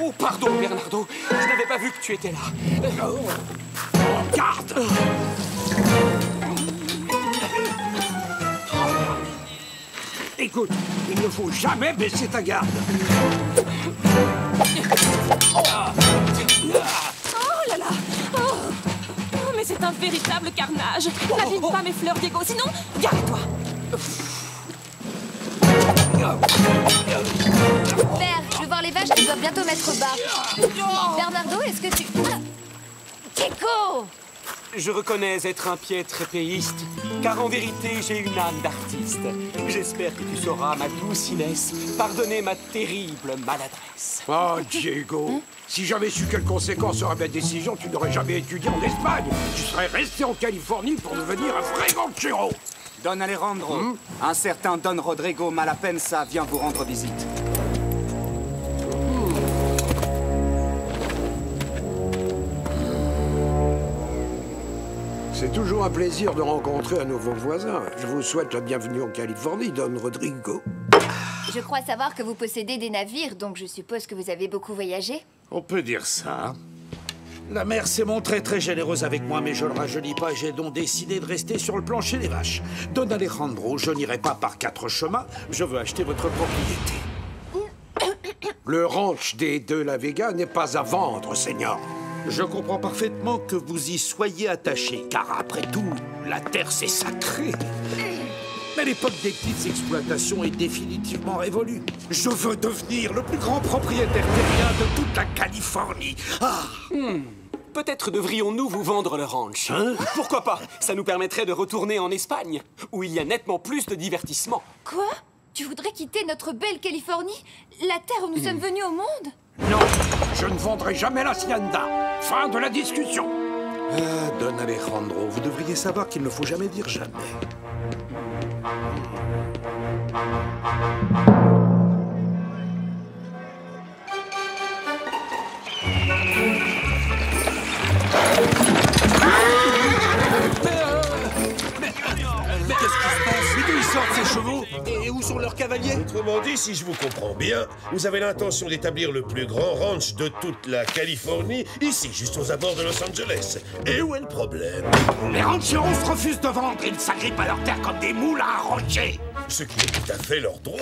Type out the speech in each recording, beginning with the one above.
Oh, pardon, Bernardo. Je n'avais pas vu que tu étais là. Garde! Écoute, il ne faut jamais baisser ta garde. Oh là là! Oh, mais c'est un véritable carnage. N'abîme pas mes fleurs, Diego, sinon, garde-toi. Père, je veux voir les vaches qui doivent bientôt mettre bas. Bernardo, est-ce que tu... Diego! Je reconnais être un piètre épéiste, car en vérité, j'ai une âme d'artiste. J'espère que tu sauras, ma douce Inès, pardonner ma terrible maladresse. Oh, Diego, si j'avais su quelles conséquences aurait ma décision, tu n'aurais jamais étudié en Espagne. Tu serais resté en Californie pour devenir un vrai ranchero. Don Alejandro, un certain Don Rodrigo Malapensa vient vous rendre visite. C'est toujours un plaisir de rencontrer un nouveau voisin. Je vous souhaite la bienvenue en Californie, Don Rodrigo. Je crois savoir que vous possédez des navires, donc je suppose que vous avez beaucoup voyagé. On peut dire ça. La mère s'est montrée très généreuse avec moi, mais je le rajeunis pas et j'ai donc décidé de rester sur le plancher des vaches. Don Alejandro, je n'irai pas par 4 chemins, je veux acheter votre propriété. Le ranch des De La Vega n'est pas à vendre, Seigneur. Je comprends parfaitement que vous y soyez attaché, car après tout, la terre c'est sacré. Mais l'époque des petites exploitations est définitivement révolue. Je veux devenir le plus grand propriétaire terrien de toute la Californie. Ah! Peut-être devrions-nous vous vendre le ranch. Hein? Pourquoi pas? Ça nous permettrait de retourner en Espagne, où il y a nettement plus de divertissement. Quoi? Tu voudrais quitter notre belle Californie? La terre où nous sommes venus au monde? Non, je ne vendrai jamais l'hacienda. Fin de la discussion. Ah, Don Alejandro, vous devriez savoir qu'il ne faut jamais dire jamais. Mais qu'est-ce qui se passe? Mais d'où ils sortent ces chevaux? Et où sont leurs cavaliers? Autrement dit, si je vous comprends bien, vous avez l'intention d'établir le plus grand ranch de toute la Californie, ici, juste aux abords de Los Angeles. Et où est le problème? Les rancheros refusent de vendre. Ils s'agrippent à leur terre comme des moules à arrocher. Ce qui est tout à fait leur droit.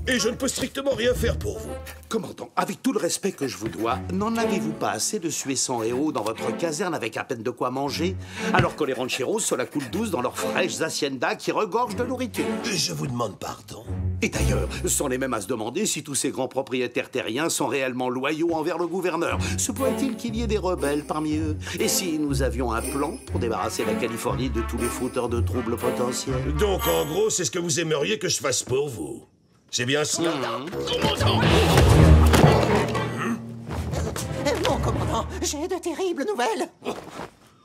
Et je ne peux strictement rien faire pour vous. Commandant, avec tout le respect que je vous dois, n'en avez-vous pas assez de suer sang héros dans votre caserne avec à peine de quoi manger, alors que les rancheros se la coulent douce dans leurs fraîches haciendas qui regorgent de nourriture? Je vous demande pardon. Et d'ailleurs, c'en est même à se demander si tous ces grands propriétaires terriens sont réellement loyaux envers le gouverneur. Se pourrait-il qu'il y ait des rebelles parmi eux? Et si nous avions un plan pour débarrasser la Californie de tous les fauteurs de troubles potentiels? Donc, en gros, c'est ce que vous aimeriez que je fasse pour vous. C'est bien ça? Mon commandant, j'ai de terribles nouvelles.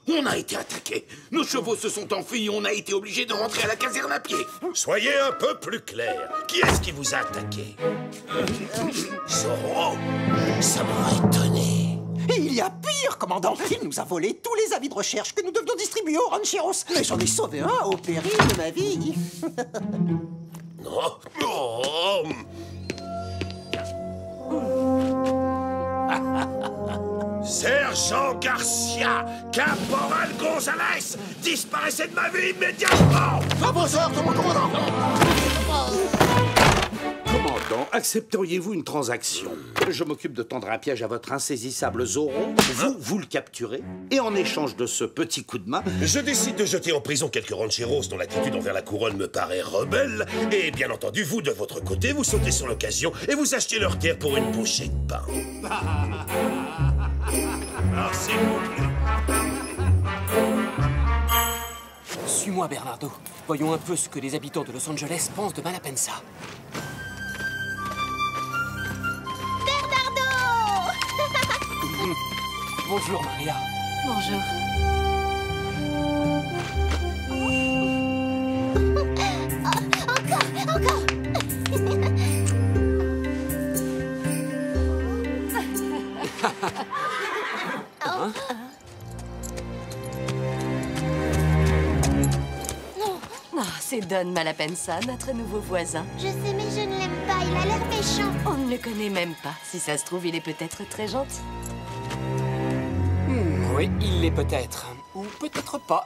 On a été attaqués. Nos chevaux se sont enfuis et on a été obligés de rentrer à la caserne à pied. Soyez un peu plus clair. Qui est-ce qui vous a attaqué? Zorro, ça m'aurait étonné. Et il y a pire, commandant. Il nous a volé tous les avis de recherche que nous devions distribuer aux rancheros. Mais j'en ai sauvé un au péril de ma vie. Oh. Oh. Sergent Garcia, Caporal Gonzalez, disparaissez de ma vie immédiatement! À vos ordres, mon commandant. Commandant, accepteriez-vous une transaction? Je m'occupe de tendre un piège à votre insaisissable Zorro. Vous le capturez. Et en échange de ce petit coup de main... Je décide de jeter en prison quelques rancheros dont l'attitude envers la couronne me paraît rebelle. Et bien entendu, vous, de votre côté, vous sautez sur l'occasion et vous achetez leur terre pour une bouchée de pain. Alors, s'il vous plaît. Suis-moi, Bernardo. Voyons un peu ce que les habitants de Los Angeles pensent de Malapensa. Bonjour, Maria. Bonjour. Encore. C'est Don Malapensa, notre nouveau voisin. Je sais, mais je ne l'aime pas. Il a l'air méchant. On ne le connaît même pas. Si ça se trouve, il est peut-être très gentil. Oui, il l'est peut-être. Ou peut-être pas.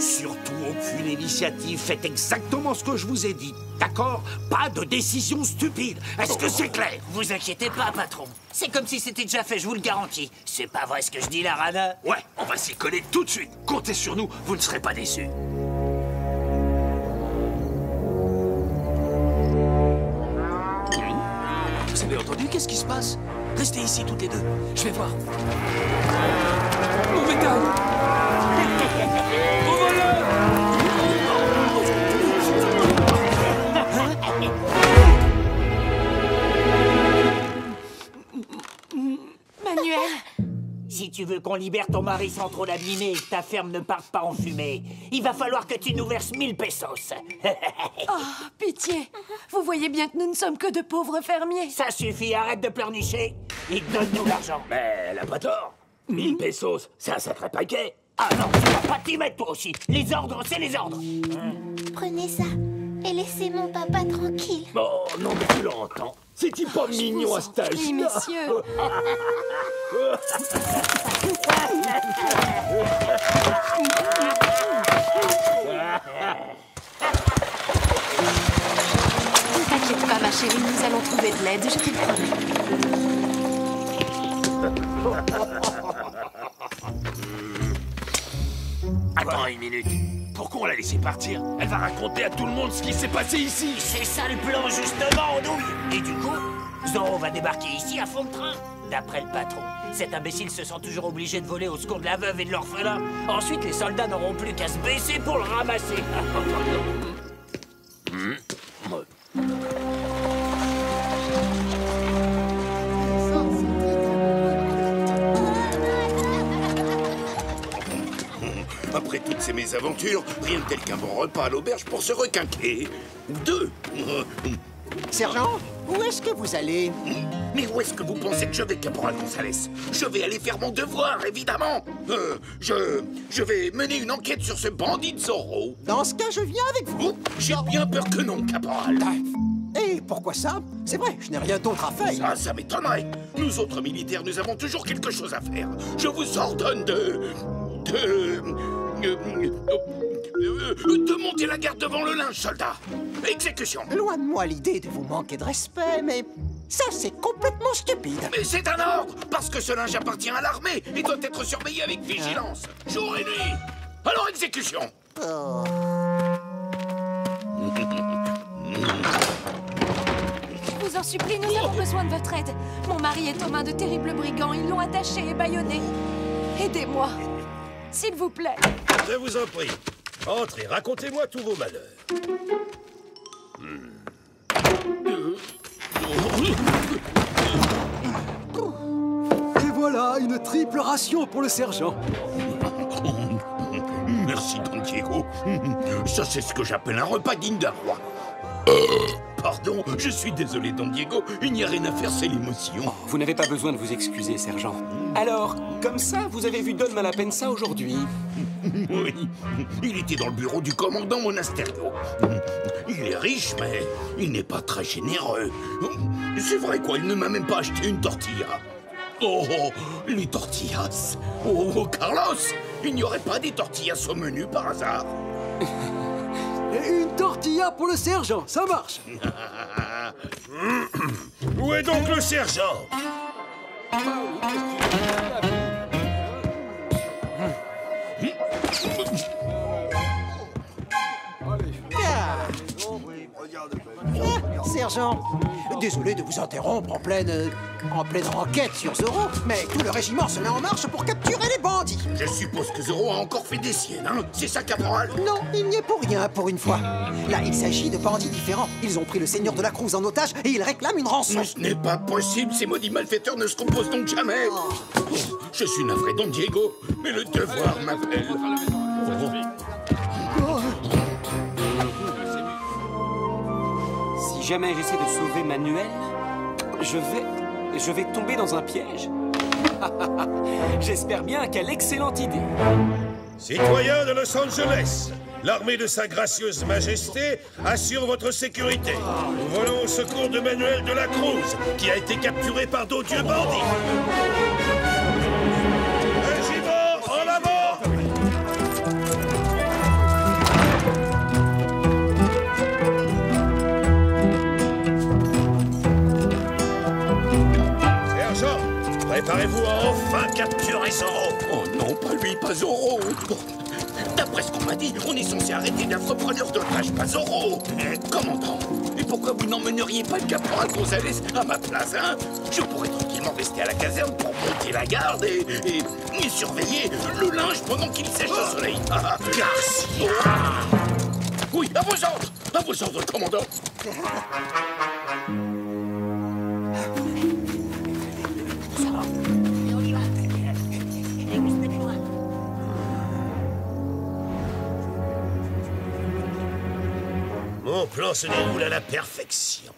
Surtout aucune initiative. Faites exactement ce que je vous ai dit. D'accord? Pas de décision stupide. Est-ce que c'est clair? Vous inquiétez pas, patron. C'est comme si c'était déjà fait, je vous le garantis. C'est pas vrai ce que je dis, la rada? Ouais, on va s'y coller tout de suite. Comptez sur nous, vous ne serez pas déçus. Vous avez entendu? Qu'est-ce qui se passe? Restez ici toutes les deux. Je vais voir. Mon métal! Au voleur! Manuel! Si tu veux qu'on libère ton mari sans trop l'abîmer et que ta ferme ne parte pas en fumée, il va falloir que tu nous verses 1000 pesos. Oh, pitié! Vous voyez bien que nous ne sommes que de pauvres fermiers. Ça suffit, arrête de pleurnicher et donne-nous l'argent. Mais elle a pas tort. 1000 pesos, c'est un sacré paquet. Ah non, tu vas pas t'y mettre toi aussi. Les ordres, c'est les ordres. Prenez ça et laissez mon papa tranquille. Oh non, mais tu l'entends. C'est-il pas mignon à cet âge-là? Oui, messieurs. Ne t'inquiète pas, ma chérie, nous allons trouver de l'aide, je te le promets. Attends une minute. Pourquoi on l'a laissé partir? Elle va raconter à tout le monde ce qui s'est passé ici. C'est ça le plan, justement, Andouille. Et du coup, Zorro va débarquer ici à fond de train. D'après le patron, cet imbécile se sent toujours obligé de voler au secours de la veuve et de l'orphelin. Ensuite, les soldats n'auront plus qu'à se baisser pour le ramasser. Après toutes ces mésaventures, rien de tel qu'un bon repas à l'auberge pour se requinquer. 2. Sergent, où est-ce que vous allez? Mais où est-ce que vous pensez que je vais, Caporal Gonzalez? Je vais aller faire mon devoir, évidemment. Je vais mener une enquête sur ce bandit de Zorro. Dans ce cas, je viens avec vous. J'ai bien peur que non, Caporal. Et pourquoi ça? C'est vrai, je n'ai rien d'autre à faire. Ça m'étonnerait. Nous autres militaires, nous avons toujours quelque chose à faire. Je vous ordonne de monter la garde devant le linge, soldat. Exécution. Loin de moi l'idée de vous manquer de respect, mais ça, c'est complètement stupide. Mais c'est un ordre, parce que ce linge appartient à l'armée et doit être surveillé avec vigilance, jour et nuit. Alors, exécution. Je vous en supplie, nous avons besoin de votre aide. Mon mari est aux mains de terribles brigands. Ils l'ont attaché et bâillonné. Aidez-moi, s'il vous plaît. Je vous en prie. Entrez, racontez-moi tous vos malheurs. Et voilà, une triple ration pour le sergent. Merci, Don Diego. Ça, c'est ce que j'appelle un repas digne d'un roi. Pardon, je suis désolé, Don Diego. Il n'y a rien à faire, c'est l'émotion. Oh, vous n'avez pas besoin de vous excuser, sergent. Alors, comme ça, vous avez vu Don Malapensa aujourd'hui? Oui, il était dans le bureau du commandant Monasterio. Il est riche, mais il n'est pas très généreux. C'est vrai, quoi, il ne m'a même pas acheté une tortilla. Oh, les tortillas. Oh, Carlos, il n'y aurait pas des tortillas au menu par hasard? Et une tortilla pour le sergent, ça marche. Où est donc le sergent? Sergent, désolé de vous interrompre en pleine enquête sur Zorro, mais tout le régiment se met en marche pour capturer les bandits. Je suppose que Zorro a encore fait des siennes, hein? C'est ça, Caporal? Non, il n'y est pour rien, pour une fois. Là, il s'agit de bandits différents. Ils ont pris le seigneur de la Cruz en otage et ils réclament une rançon. Mais ce n'est pas possible, ces maudits malfaiteurs ne se composent donc jamais. Je suis navré, Don Diego, mais le devoir m'appelle. Si jamais j'essaie de sauver Manuel, je vais tomber dans un piège. J'espère bien, quelle excellente idée. Citoyens de Los Angeles, l'armée de Sa Gracieuse Majesté assure votre sécurité. Nous volons au secours de Manuel de la Cruz, qui a été capturé par d'odieux bandits. Un gibon en avant! Sergent, préparez-vous à enfin capturer Zorro. Oh non, pas lui, pas Zorro. D'après ce qu'on m'a dit, on est censé arrêter d'affreux preneurs d'otages, pas Zorro. Commandant, et pourquoi vous n'emmèneriez pas le caporal Gonzalez à ma place, hein? Je pourrais tranquillement rester à la caserne pour monter la garde et surveiller le linge pendant qu'il sèche au soleil. Ah, Garcia! Oui, à vos ordres, commandant. Mon plan se déroule à la perfection.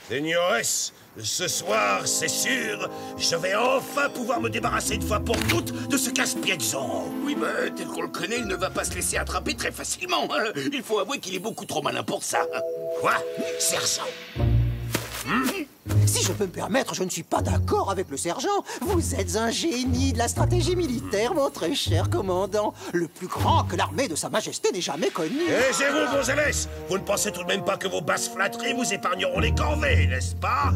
Señores, ce soir, c'est sûr, je vais enfin pouvoir me débarrasser une fois pour toutes de ce casse-pied de Zorro. Oui, mais tel qu'on le connaît, il ne va pas se laisser attraper très facilement. Hein. Il faut avouer qu'il est beaucoup trop malin pour ça. Quoi, sergent? Si je peux me permettre, je ne suis pas d'accord avec le sergent. Vous êtes un génie de la stratégie militaire, mon très cher commandant. Le plus grand que l'armée de Sa Majesté n'ait jamais connu. Et c'est vous, Gonzalez. Vous ne pensez tout de même pas que vos basses flatteries vous épargneront les corvées, n'est-ce pas?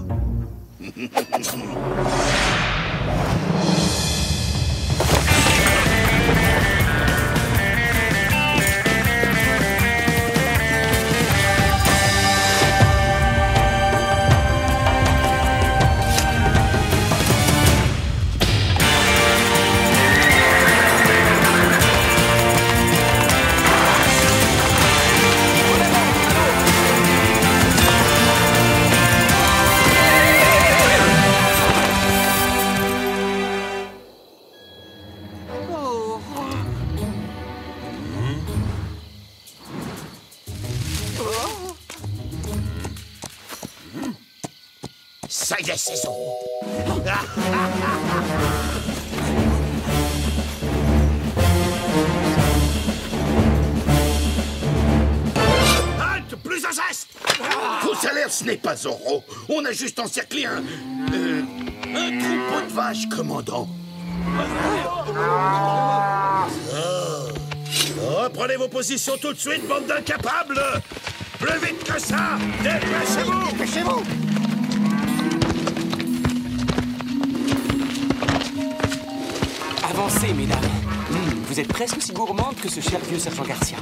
Ça y est, c'est Zorro. Halte, plus un geste. Gonzalez, ce n'est pas Zorro. On a juste encerclé un troupeau de vaches, commandant. Reprenez vos positions tout de suite, bande d'incapables. Plus vite que ça. Dépêchez-vous. Dépêchez-vous. Avancez, mesdames. Vous êtes presque aussi gourmandes que ce cher vieux sergent Garcia.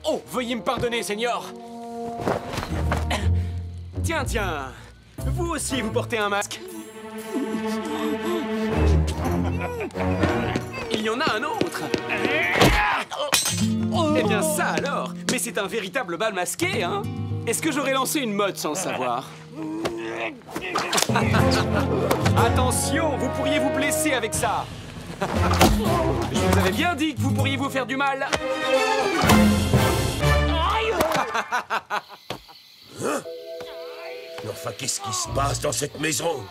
Oh, veuillez me pardonner, Seigneur. Tiens, tiens. Vous aussi, vous portez un masque. Il y en a un autre. Eh bien, ça alors. Mais c'est un véritable bal masqué, hein? Est-ce que j'aurais lancé une mode sans le savoir? Attention, vous pourriez vous blesser avec ça. Je vous avais bien dit que vous pourriez vous faire du mal. Hein? Enfin, qu'est-ce qui se passe dans cette maison?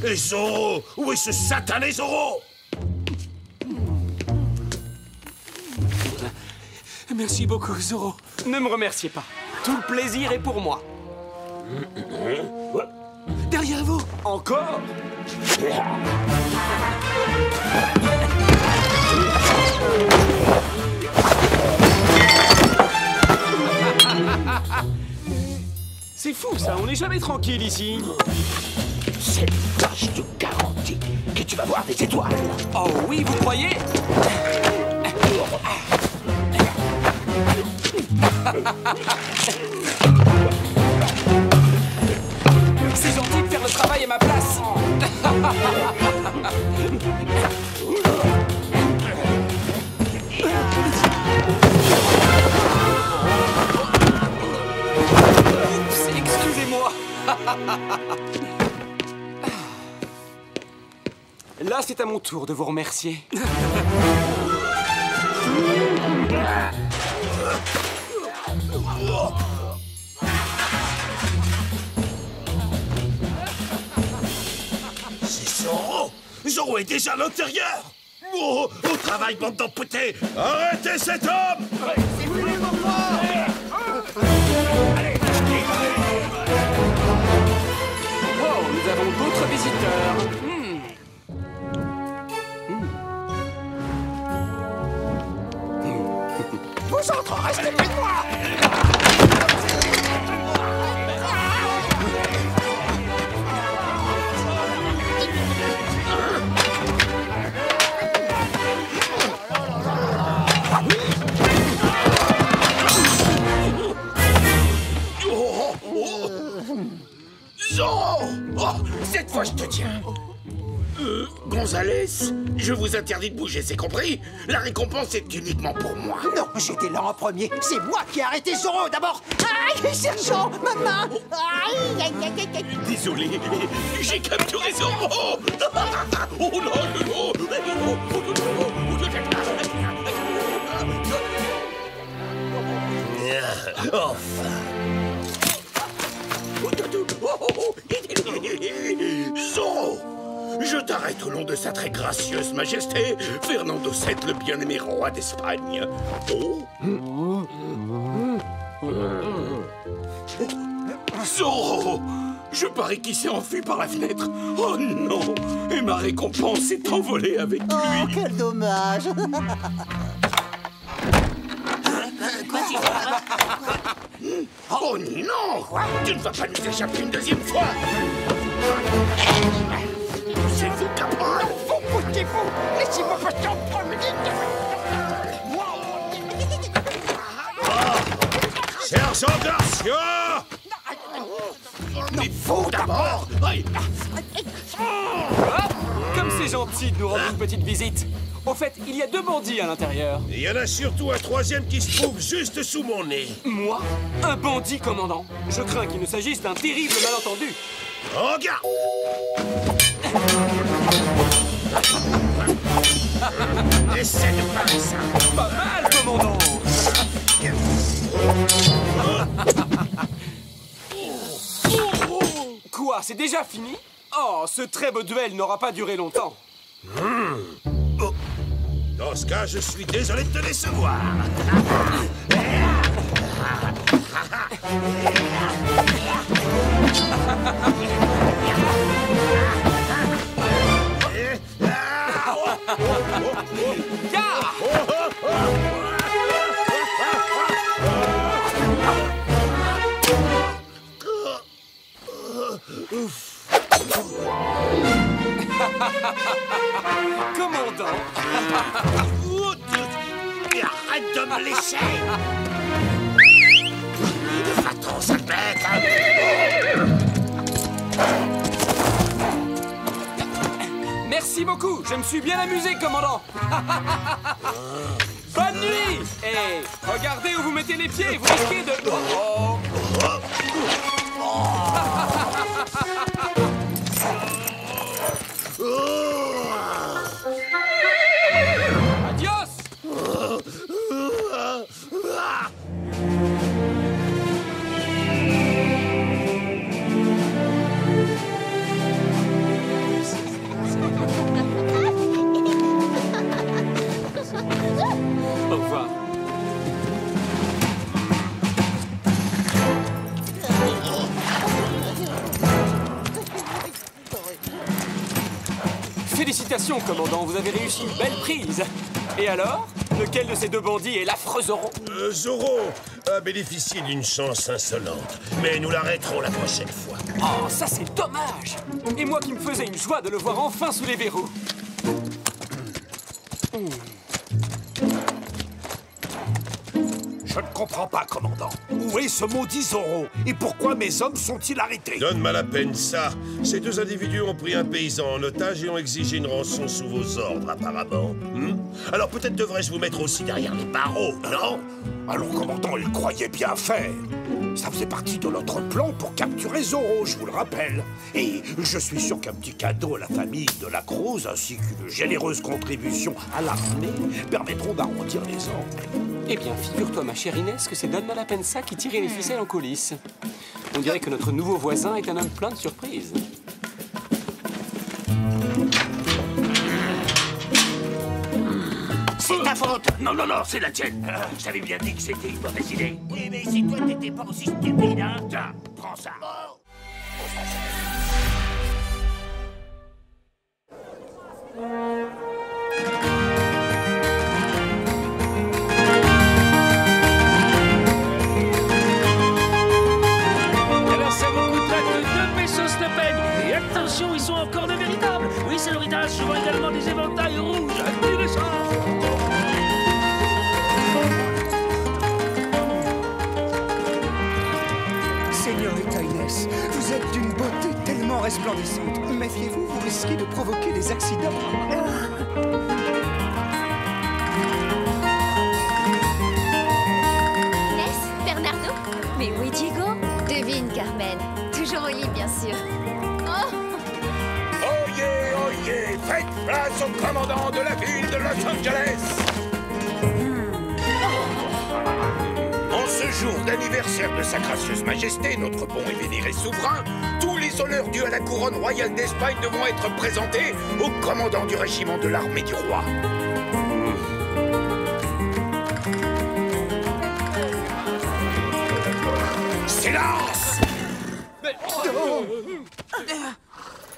Et Zorro? Où est ce satané Zorro? Merci beaucoup, Zorro. Ne me remerciez pas. Tout le plaisir est pour moi. Derrière vous. Encore? C'est fou, ça. On n'est jamais tranquille ici. Cette tâche te garantit que tu vas voir des étoiles. Oh oui, vous croyez? C'est gentil de faire le travail à ma place. Oups, excusez-moi. Là, c'est à mon tour de vous remercier. C'est Zorro! Zorro est déjà à l'intérieur! Oh, au travail, bande d'amputés! Arrêtez cet homme! C'est vous les enfants! Oh, nous avons d'autres visiteurs. Vous autres, restez près de moi! Zorro! Oh, cette fois, je te tiens. Gonzalez, je vous interdis de bouger, c'est compris? La récompense est uniquement pour moi. Non, j'étais là en premier. C'est moi qui ai arrêté Zorro d'abord. Aïe, sergent, ma main. Aïe, aïe, aïe, aïe, aïe. Désolé, j'ai capturé Zorro. Oh non, non, enfin. Zorro! Je t'arrête au nom de sa très gracieuse majesté, Fernando VII, le bien-aimé roi d'Espagne. Oh! Zorro! Je parie qu'il s'est enfui par la fenêtre. Oh non! Et ma récompense s'est envolée avec lui. Oh, quel dommage. Oh non! Tu ne vas pas nous échapper une deuxième fois! C'est vous, caporal! Vous foutez-vous! Laissez-moi passer en premier! Sergent Garcia! Mais vous d'abord! Comme c'est gentil de nous rendre une petite visite. Au fait, il y a 2 bandits à l'intérieur. Il y en a surtout un troisième qui se trouve juste sous mon nez. Moi? Un bandit, commandant? Je crains qu'il ne s'agisse d'un terrible malentendu. En garde! Essaie de parer ça! Pas mal, commandant! Quoi, c'est déjà fini? Oh, ce très beau duel n'aura pas duré longtemps. Oh. Dans ce cas, je suis désolé de te décevoir. Commandant. Arrête de me laisser. Va-t'en, sale bête. Merci beaucoup, je me suis bien amusé, commandant. Bonne nuit. Et regardez où vous mettez les pieds, vous risquez de... Adios. Au revoir. Félicitations, commandant, vous avez réussi une belle prise. Et alors? Lequel de ces 2 bandits est l'affreux Zorro? Zorro a bénéficié d'une chance insolente, mais nous l'arrêterons la prochaine fois. Oh, ça c'est dommage. Et moi qui me faisais une joie de le voir enfin sous les verrous. Je ne comprends pas, commandant. Où est ce maudit Zorro? Et pourquoi mes hommes sont-ils arrêtés? Donne-moi la peine, ça. Ces deux individus ont pris un paysan en otage et ont exigé une rançon sous vos ordres, apparemment. Alors peut-être devrais-je vous mettre aussi derrière les barreaux, non? Alors, commandant, il croyait bien faire. Ça faisait partie de notre plan pour capturer Zorro, je vous le rappelle. Et je suis sûr qu'un petit cadeau à la famille de la Cruz, ainsi qu'une généreuse contribution à l'armée, permettront d'arrondir les angles. Eh bien, figure-toi, ma chère Inès, que c'est Don Malapensa qui tirait les ficelles en coulisses. On dirait que notre nouveau voisin est un homme plein de surprises. C'est ta faute! Non, non, non, c'est la tienne! Je t'avais bien dit que c'était une mauvaise idée. Oui, mais si toi t'étais pas aussi stupide, hein? Tiens, prends ça. Alors ça vous coûtera que 2 pesos de peine. Et attention, ils sont encore de véritables. Oui, señoritas, je vois également des éventails rouges. Intéressant. Señorita Inès, vous êtes d'une beauté tellement resplendissante. Méfiez-vous, vous risquez de provoquer des accidents. Inès, Bernardo? Mais oui, Diego? Devine, Carmen. Toujours au lit, bien sûr. Oh! Oyez, faites place au commandant de la ville de Los Angeles. En ce jour d'anniversaire de sa gracieuse majesté, notre bon et vénéré souverain, tous les honneurs dus à la couronne royale d'Espagne devront être présentés au commandant du régiment de l'armée du roi. Silence!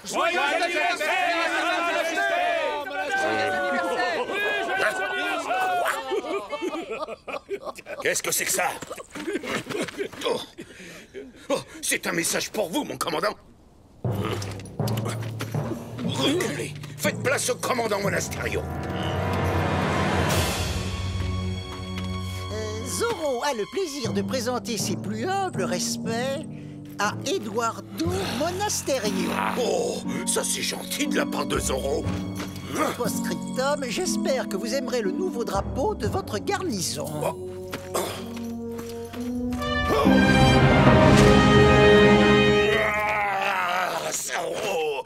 Joyeux Qu'est-ce que c'est que ça? Oh, c'est un message pour vous, mon commandant. Reculez. Faites place au commandant Monasterio. Zorro a le plaisir de présenter ses plus humbles respects à Eduardo Monasterio. Oh, ça c'est gentil de la part de Zorro. Post-scriptum, j'espère que vous aimerez le nouveau drapeau de votre garnison. Zorro! Zorro!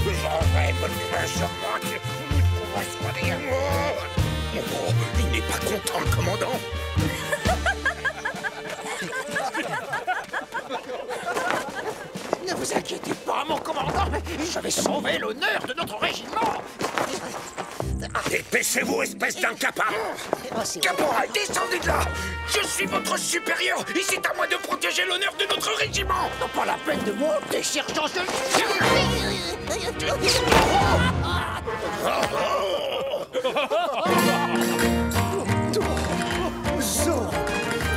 J'aurais bonne main sur moi qui pourra soigner. Oh, il n'est pas content, le commandant. Ne vous inquiétez pas, mon commandant. Je vais sauver l'honneur de notre régiment. Dépêchez-vous, espèce d'incapable! Caporal, descendez de là! Je suis votre supérieur et c'est à moi de protéger l'honneur de notre régiment! Non, pas la peine de monter, sergent. Zorro,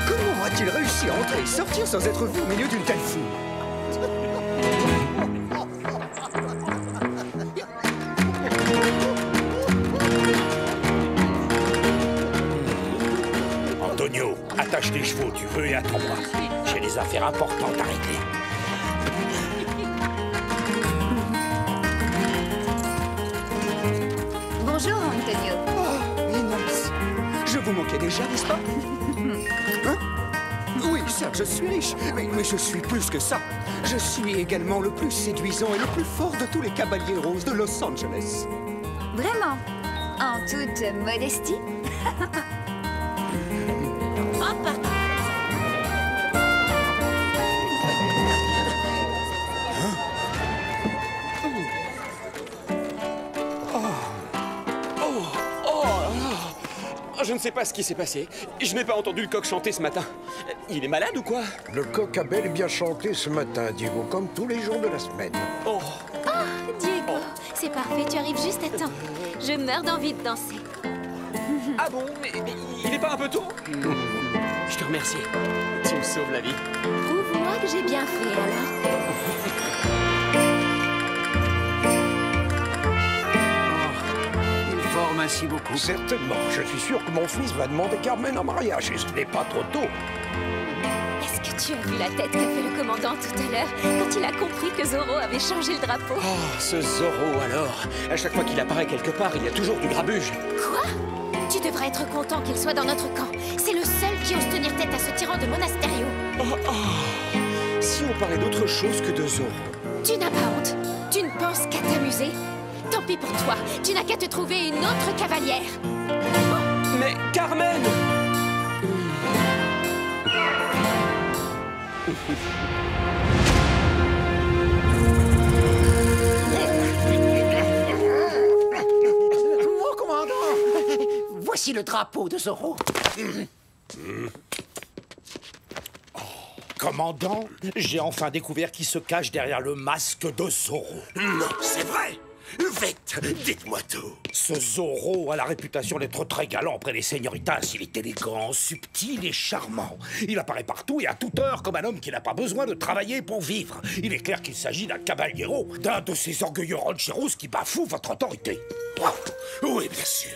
comment a-t-il réussi à entrer et sortir sans être vu au milieu d'une telle foule? Antonio, attache tes chevaux, tu veux, et attends-moi. J'ai des affaires importantes à régler. Bonjour, Antonio. Oh, Inès, je vous manquais déjà, n'est-ce pas? Hein? Oui, certes, je suis riche, mais je suis plus que ça. Je suis également le plus séduisant et le plus fort de tous les cavaliers roses de Los Angeles. Vraiment? En toute modestie? Je ne sais pas ce qui s'est passé. Je n'ai pas entendu le coq chanter ce matin. Il est malade ou quoi? Le coq a bel et bien chanté ce matin, Diego, comme tous les jours de la semaine. Oh, Diego, c'est parfait, tu arrives juste à temps. Je meurs d'envie de danser. Ah bon? Mais il n'est pas un peu tôt? Je te remercie. Tu me sauves la vie. Prouve-moi que j'ai bien fait, alors. Il fort, merci beaucoup. Certainement. Je suis sûr que mon fils va demander Carmen en mariage et ce n'est pas trop tôt. Est-ce que tu as vu la tête qu'a fait le commandant tout à l'heure quand il a compris que Zoro avait changé le drapeau? Oh, ce Zoro alors. À chaque fois qu'il apparaît quelque part, il y a toujours du grabuge. Quoi? Tu devrais être content qu'il soit dans notre camp. C'est le seul qui ose tenir tête à ce tyran de Monasterio. Si on parlait d'autre chose que de Zoro. Tu n'as pas honte? Tu ne penses qu'à t'amuser? Tant pis pour toi, tu n'as qu'à te trouver une autre cavalière. Mais Carmen! Mon commandant, voici le drapeau de Zoro. Commandant, j'ai enfin découvert qui se cache derrière le masque de Zoro. Non, c'est vrai. Vite, dites-moi tout. Ce Zoro a la réputation d'être très galant auprès des señoritas. Il est élégant, subtil et charmant. Il apparaît partout et à toute heure comme un homme qui n'a pas besoin de travailler pour vivre. Il est clair qu'il s'agit d'un caballero, d'un de ces orgueilleux rancheros qui bafouent votre autorité. Oui, bien sûr.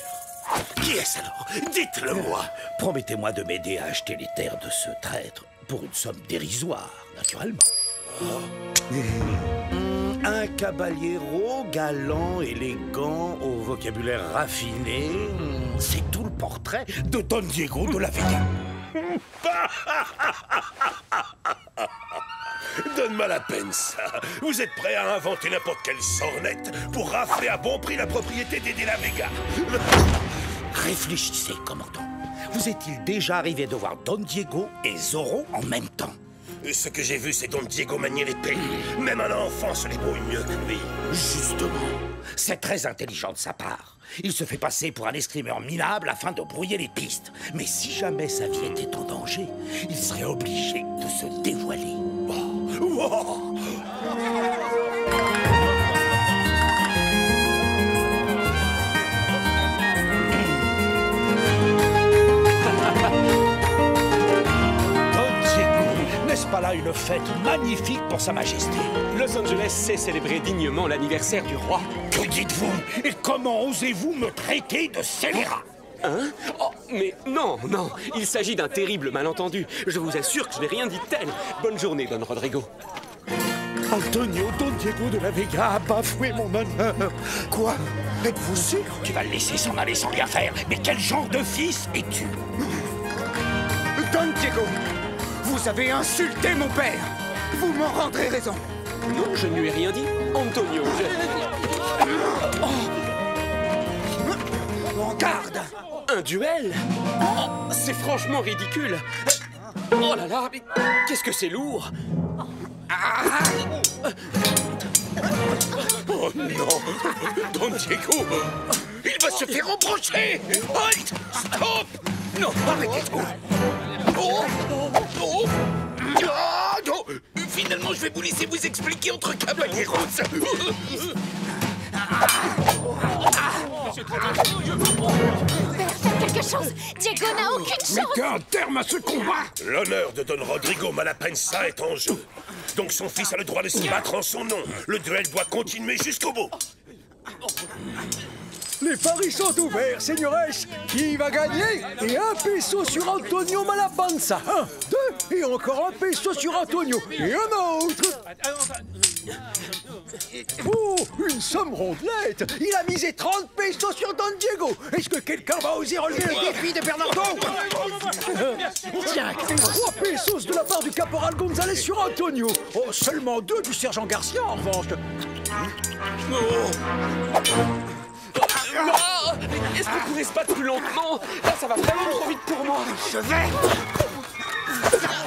Qui est-ce alors? Dites-le-moi. Promettez-moi de m'aider à acheter les terres de ce traître pour une somme dérisoire, naturellement. Un caballero galant, élégant, au vocabulaire raffiné. C'est tout le portrait de Don Diego de la Vega. Donne-moi la peine, ça. Vous êtes prêt à inventer n'importe quelle sornette pour rafler à bon prix la propriété des De la Vega. Réfléchissez, commandant. Vous est-il déjà arrivé de voir Don Diego et Zoro en même temps? Ce que j'ai vu, c'est Don Diego manier l'épée. Même un enfant se débrouille mieux que lui. Justement, c'est très intelligent de sa part. Il se fait passer pour un escrimeur minable afin de brouiller les pistes. Mais si jamais sa vie était en danger, il serait obligé de se dévoiler. Oh. N'est-ce pas là une fête magnifique pour Sa Majesté? Los Angeles sait célébrer dignement l'anniversaire du roi. Que dites-vous? Et comment osez-vous me traiter de scélérat? Hein? Oh, mais non, non, il s'agit d'un terrible malentendu. Je vous assure que je n'ai rien dit de tel. Bonne journée, Don Rodrigo. Antonio Don Diego de la Vega a bafoué mon honneur. Quoi? Êtes-vous sûr? Tu vas le laisser s'en aller sans rien faire. Mais quel genre de fils es-tu? Don Diego, vous avez insulté mon père. Vous m'en rendrez raison. Non, je ne lui ai rien dit. Antonio, En garde. Un duel? Oh, c'est franchement ridicule. Oh là là, mais qu'est-ce que c'est lourd. Oh non! Don Diego! Il va se faire embrocher! Halt! Stop! Non, arrêtez tout! Oh! Oh! Ah, non! Finalement, je vais vous laisser vous expliquer entre caballeros! Faites quelque chose! Diego n'a aucune chance! Mettez un terme à ce combat! L'honneur de Don Rodrigo Malapensa est en jeu. Donc son fils a le droit de se battre en son nom. Le duel doit continuer jusqu'au bout. Les paris sont ouverts, señores. Qui va gagner? Et un peso sur Antonio Malapanza. 1, 2, et encore un peso sur Antonio. Et un autre. Oh, une somme rondelette. Il a misé 30 pesos sur Don Diego. Est-ce que quelqu'un va oser relever le défi de Bernardo? Tiens, 3 pesos de la part du caporal González sur Antonio. Oh, seulement 2 du sergent Garcia, en revanche. Est-ce qu'on pourrait se battre plus lentement? Là, ça va vraiment trop vite pour moi. Je vais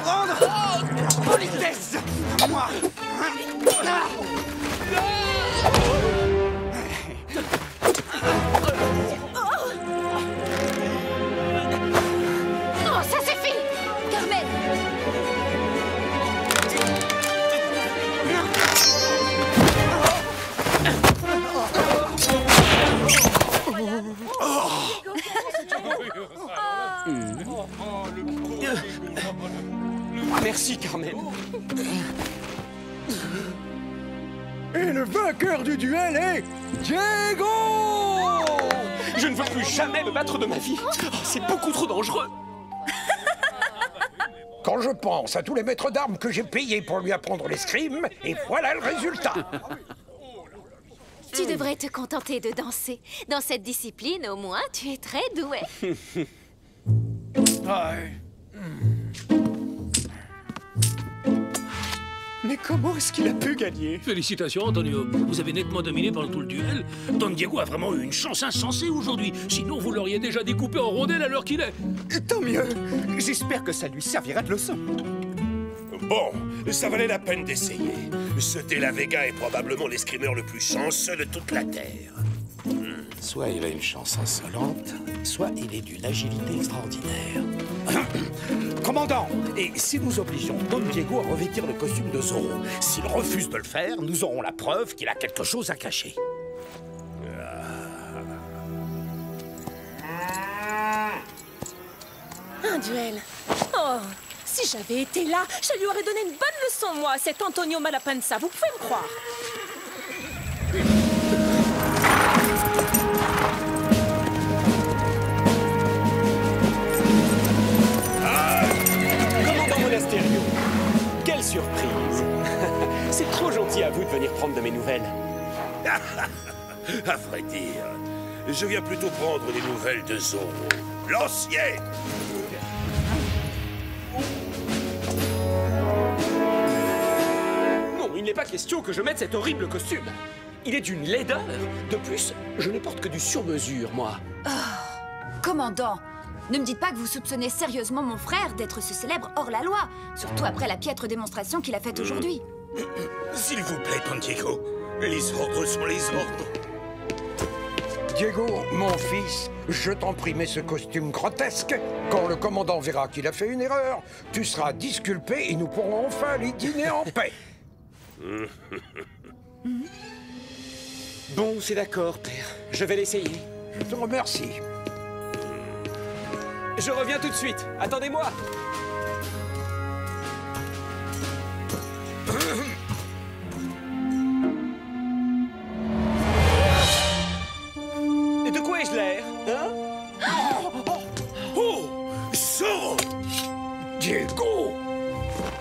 rendre politesse. Moi. Oh, ça suffit! Carmen! Merci, Carmen. Et le vainqueur du duel est Diego! Je Je ne veux plus jamais me battre de ma vie. Oh, c'est beaucoup trop dangereux. Quand je pense à tous les maîtres d'armes que j'ai payés pour lui apprendre l'escrime, et voilà le résultat. Tu devrais te contenter de danser. Dans cette discipline, au moins, tu es très doué. Mais comment est-ce qu'il a pu gagner? Félicitations, Antonio. Vous avez nettement dominé pendant tout le duel. Don Diego a vraiment eu une chance insensée aujourd'hui. Sinon, vous l'auriez déjà découpé en rondelles à l'heure qu'il est. Tant mieux. J'espère que ça lui servira de leçon. Bon, ça valait la peine d'essayer. Ce De La Vega est probablement l'escrimeur le plus chanceux de toute la Terre. Soit il a une chance insolente, soit il est d'une agilité extraordinaire. Commandant, et si nous obligeons Don Diego à revêtir le costume de Zorro, s'il refuse de le faire, nous aurons la preuve qu'il a quelque chose à cacher. Un duel. Oh, si j'avais été là, je lui aurais donné une bonne leçon, moi, cet Antonio Malapanza. Vous pouvez me croire. Commandant Monasterio, quelle surprise. C'est trop gentil à vous de venir prendre de mes nouvelles. À vrai dire, je viens plutôt prendre des nouvelles de Zorro, l'ancien. Non, il n'est pas question que je mette cet horrible costume. Il est d'une laideur. De plus, je ne porte que du sur-mesure, moi. Oh, commandant, ne me dites pas que vous soupçonnez sérieusement mon frère d'être ce célèbre hors-la-loi, surtout après la piètre démonstration qu'il a faite aujourd'hui. S'il vous plaît, Don Diego, les ordres sont les ordres. Diego, mon fils, je t'en prie, mets ce costume grotesque. Quand le commandant verra qu'il a fait une erreur, tu seras disculpé et nous pourrons enfin aller dîner en paix. Bon, c'est d'accord, père. Je vais l'essayer. Je te remercie. Je reviens tout de suite. Attendez-moi. De quoi ai-je l'air, hein? Oh, Zorro! Diego!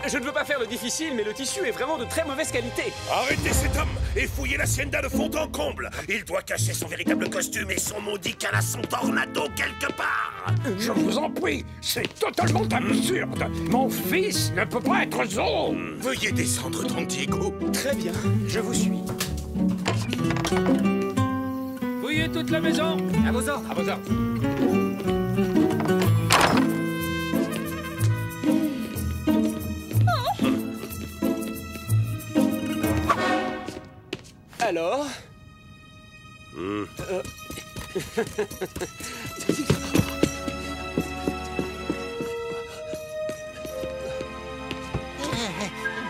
Je ne veux pas faire le difficile, mais le tissu est vraiment de très mauvaise qualité. Arrêtez cet homme et fouillez l'hacienda de fond en comble. Il doit cacher son véritable costume et son maudit canasson tornado quelque part. Je vous en prie, c'est totalement absurde. Mon fils ne peut pas être Zorro. Veuillez descendre, Don Diego. Très bien, je vous suis. Fouillez toute la maison. À vos ordres, à vos ordres. Alors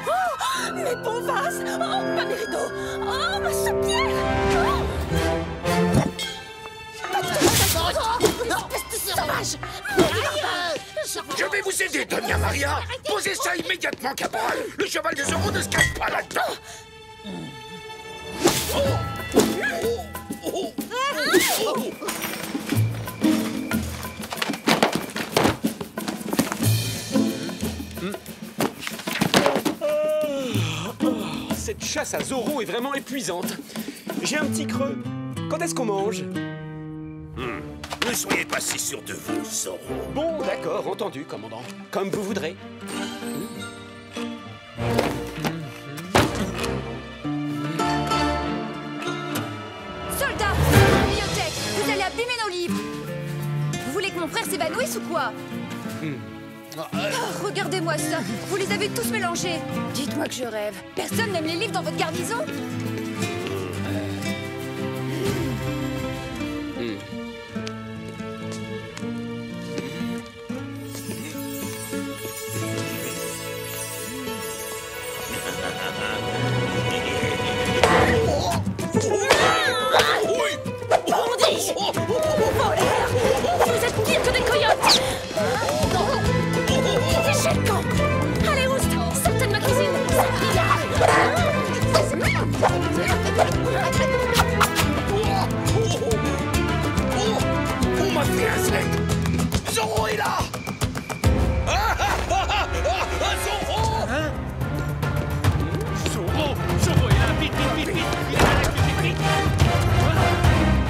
Oh, mes bons vases. Oh, ma mérido. Oh, ma soupière. Sauvage. Je vais vous aider, Doña Maria. Posez ça immédiatement, caporal. Le cheval de Zorro ne se cache pas là-dedans. Cette chasse à Zorro est vraiment épuisante. J'ai un petit creux. Quand est-ce qu'on mange? Ne soyez pas si sûr de vous, Zorro. Bon, d'accord, entendu, commandant. Comme vous voudrez. Soldats, bibliothèque, vous allez abîmer nos livres. Vous voulez que mon frère s'évanouisse ou quoi? Oh, regardez-moi ça. Vous les avez tous mélangés. Dites-moi que je rêve. Personne n'aime les livres dans votre garnison? Vous êtes pire que des coyotes. Fichez le camp. Allez, Oust, sortez de ma cuisine. fait un Z. Zoro est là. Zoro! Hein? Zoro est là, vite, vite, vite, vite. Il est là, vite, vite.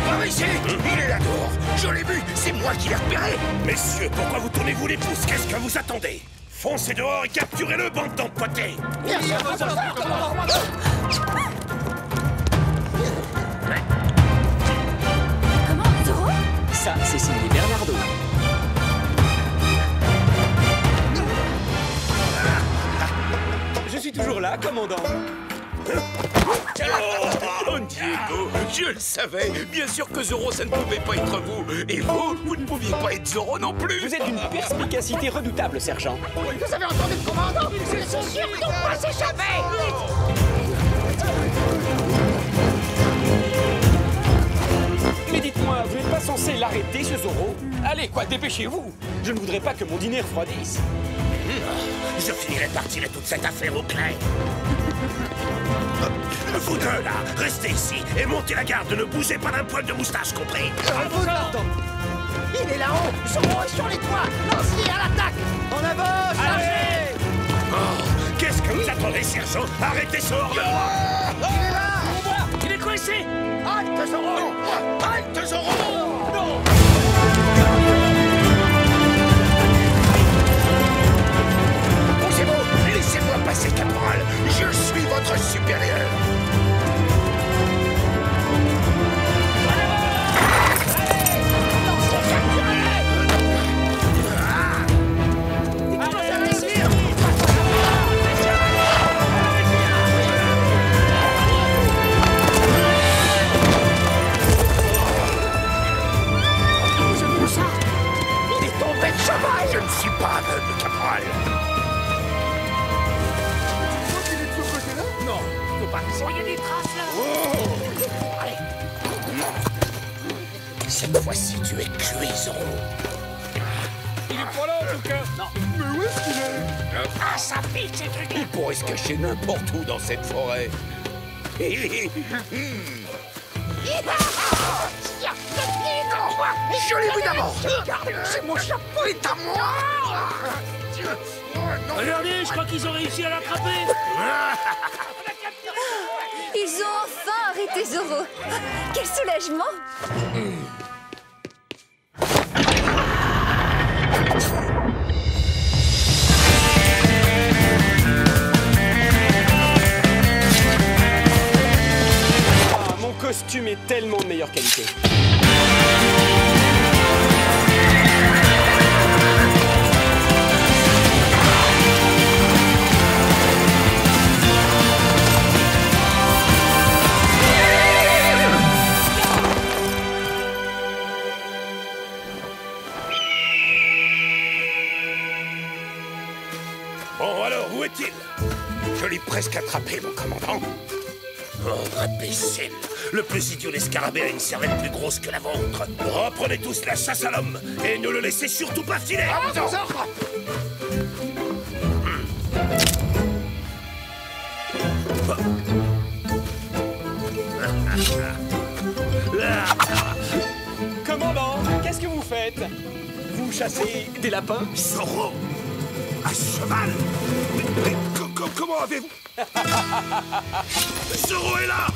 Par ici, il est là dehors. Je l'ai vu, c'est moi qui l'ai repéré. Messieurs, pourquoi vous tournez-vous les pouces? Qu'est-ce que vous attendez? Foncez dehors et capturez-le, bande d'empotés! Comment, Zoro? Ça, c'est signé Bernardo. Je suis toujours là, commandant. Oh, Diego, je le savais. Bien sûr que Zoro, ça ne pouvait pas être vous. Et vous, vous ne pouviez pas être Zoro non plus. Vous êtes d'une perspicacité redoutable, sergent. Vous avez entendu le commandant? C'est sûr qu'on doit s'échapper! Mais dites-moi, vous n'êtes pas censé l'arrêter, ce Zoro? Allez, quoi, dépêchez-vous. Je ne voudrais pas que mon dîner refroidisse. Je finirai par tirer toute cette affaire au clair. Vous deux, là, restez ici et montez la garde. Ne bougez pas d'un poil de moustache, compris? Il est là-haut! Zoro est sur les toits! Lancez à l'attaque! En avant! Chargez! Oh, qu'est-ce que vous attendez, sergent? Arrêtez ce hors-la! Il est là! Il est coincé! Halte, Zoro! Halte, Zoro! Non! Bougez-vous! Laissez-moi passer, caporal! Je suis votre supérieur! Je ne suis pas aveugle, caporal. Non, faut pas. Il y a des traces là. Allez. Cette fois-ci, tu es cuit, Zoro. Il est pas là, en tout cas. Non. Mais où est-ce qu'il est? Ah, ça pique, ces trucs. Il pourrait se cacher n'importe où dans cette forêt. Je l'ai vu d'abord. C'est mon chapeau est à moi. Regardez, je crois qu'ils ont réussi à l'attraper. Ils ont enfin arrêté Zoro. Quel soulagement! Ah, mon costume est tellement de meilleure qualité. Bon, alors, où est-il? Je l'ai presque attrapé, mon commandant. Oh, imbécile! Le plus idiot des scarabées a une cervelle plus grosse que la vôtre. Reprenez tous la chasse à l'homme et ne le laissez surtout pas filer! Commandant, qu'est-ce que vous faites? Vous chassez des lapins? Zoro! À cheval! Mais comment avez-vous... Zoro est là!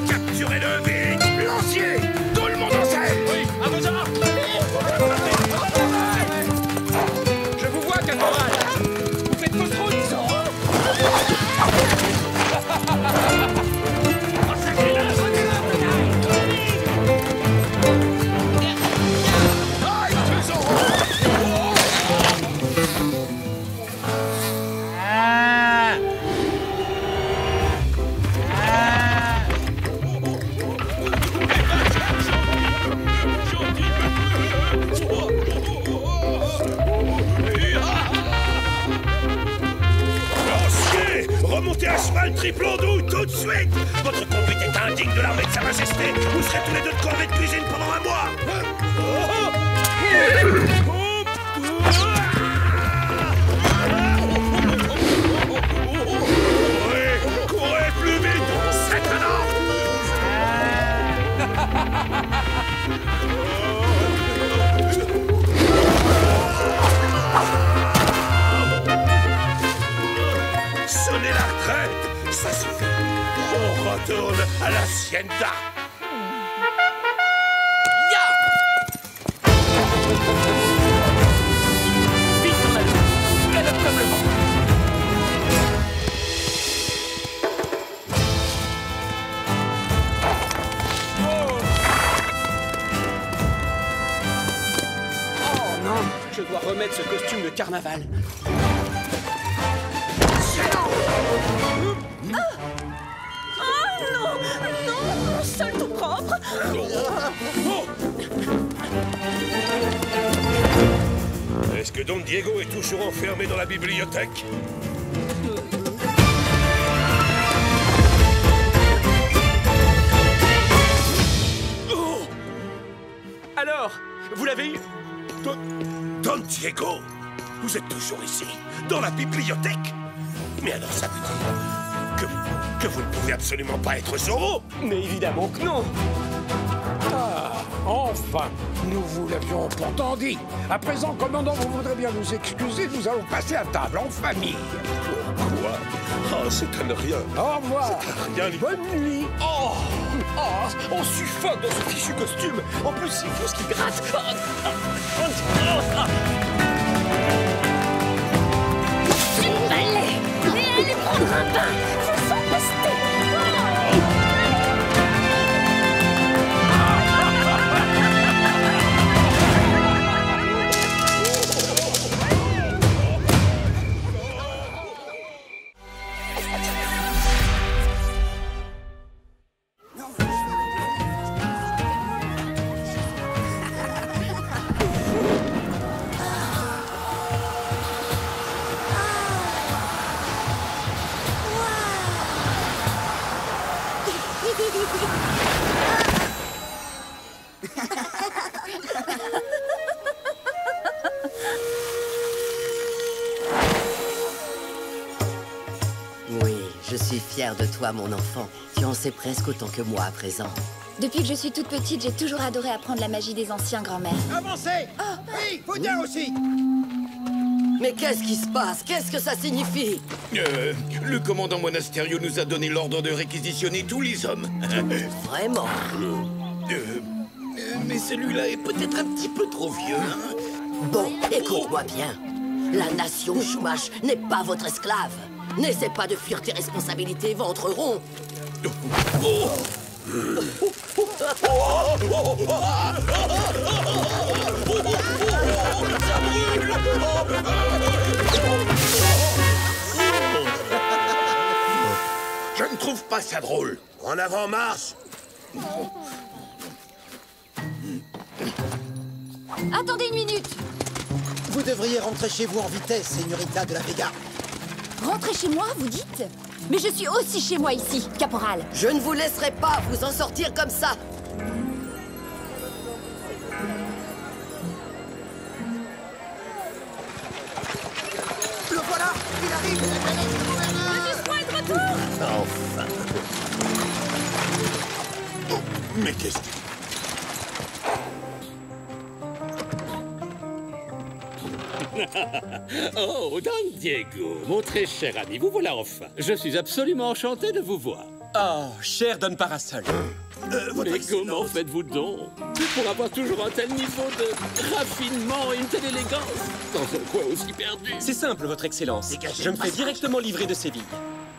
Capturez-le vite! Lancier! Tout le monde en scène! Oui, à vos ordres! Je vous vois, caporal! Vous faites fausse route, Zoro! Remontez à cheval triple en douille tout de suite! Votre conduite est indigne de l'armée de Sa Majesté! Vous serez tous les deux de corvée de cuisine pendant un mois! Courez plus vite! C'est un ordre! Hacienda. Vite, Tornado! Galope comme le vent! Oh non, je dois remettre ce costume de carnaval. Oh non! Non! Seul tout propre! Est-ce que Don Diego est toujours enfermé dans la bibliothèque? Oh! Alors, vous l'avez eu? Don Diego? Vous êtes toujours ici, dans la bibliothèque? Mais alors ça veut dire que vous ne pouvez absolument pas être Zorro? Mais évidemment que non! Ah, enfin, nous vous l'avions pourtant dit. À présent, commandant, vous voudrez bien nous excuser, nous allons passer à table en famille. Quoi? Oh, c'est à ne rien. Au revoir. C'est à rien. Bonne nuit. Oh! Oh! On suffoque dans ce fichu costume! En plus, il faut ce qui gratte! Tu balais! Mais allez prendre un bain! Je vous sens pester! Oui, je suis fière de toi, mon enfant. Tu en sais presque autant que moi à présent. Depuis que je suis toute petite, j'ai toujours adoré apprendre la magie des anciens, grand-mère. Avancez! Oui, Foudin aussi! Mais qu'est-ce qui se passe? Qu'est-ce que ça signifie? Le commandant Monasterio nous a donné l'ordre de réquisitionner tous les hommes. Vraiment? Mais celui-là est peut-être un petit peu trop vieux. Bon, écoute-moi bien. La nation Chumash n'est pas votre esclave. N'essaie pas de fuir tes responsabilités, ventre rond. Je ne trouve pas ça drôle. En avant, marche! Attendez une minute! Vous devriez rentrer chez vous en vitesse, Señorita de la Vega. Rentrez chez moi, vous dites? Mais je suis aussi chez moi ici, caporal. Je ne vous laisserai pas vous en sortir comme ça. Le voilà! Il arrive! Le Dispo est de retour! Enfin! Oh, mais qu'est-ce que... Oh, Don Diego, mon très cher ami, vous voilà enfin. Je suis absolument enchanté de vous voir. Oh, cher Don Parasol. Mais comment faites-vous donc pour avoir toujours un tel niveau de raffinement et une telle élégance dans un coin aussi perdu? C'est simple, votre excellence. Je me fais directement livrer de Séville.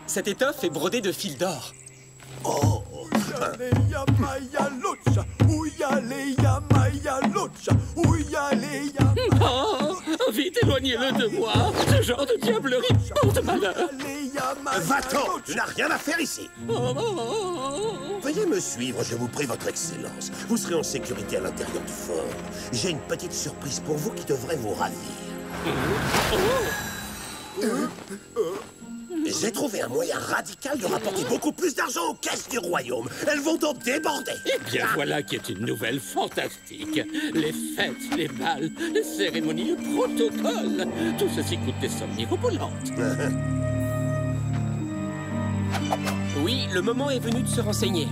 Cette étoffe est brodée de fils d'or. Oh! Oh, vite, éloignez-le de moi. Ce genre de diablerie porte malheur. Va-t'en! Tu n'as rien à faire ici! Veuillez me suivre, je vous prie, votre excellence. Vous serez en sécurité à l'intérieur du fort. J'ai une petite surprise pour vous qui devrait vous ravir. J'ai trouvé un moyen radical de rapporter beaucoup plus d'argent aux caisses du royaume. Elles vont donc déborder. Eh bien, voilà qui est une nouvelle fantastique. Les fêtes, les bals, les cérémonies, le protocole. Tout ceci coûte des sommes mirobolantes. Oui, le moment est venu de se renseigner.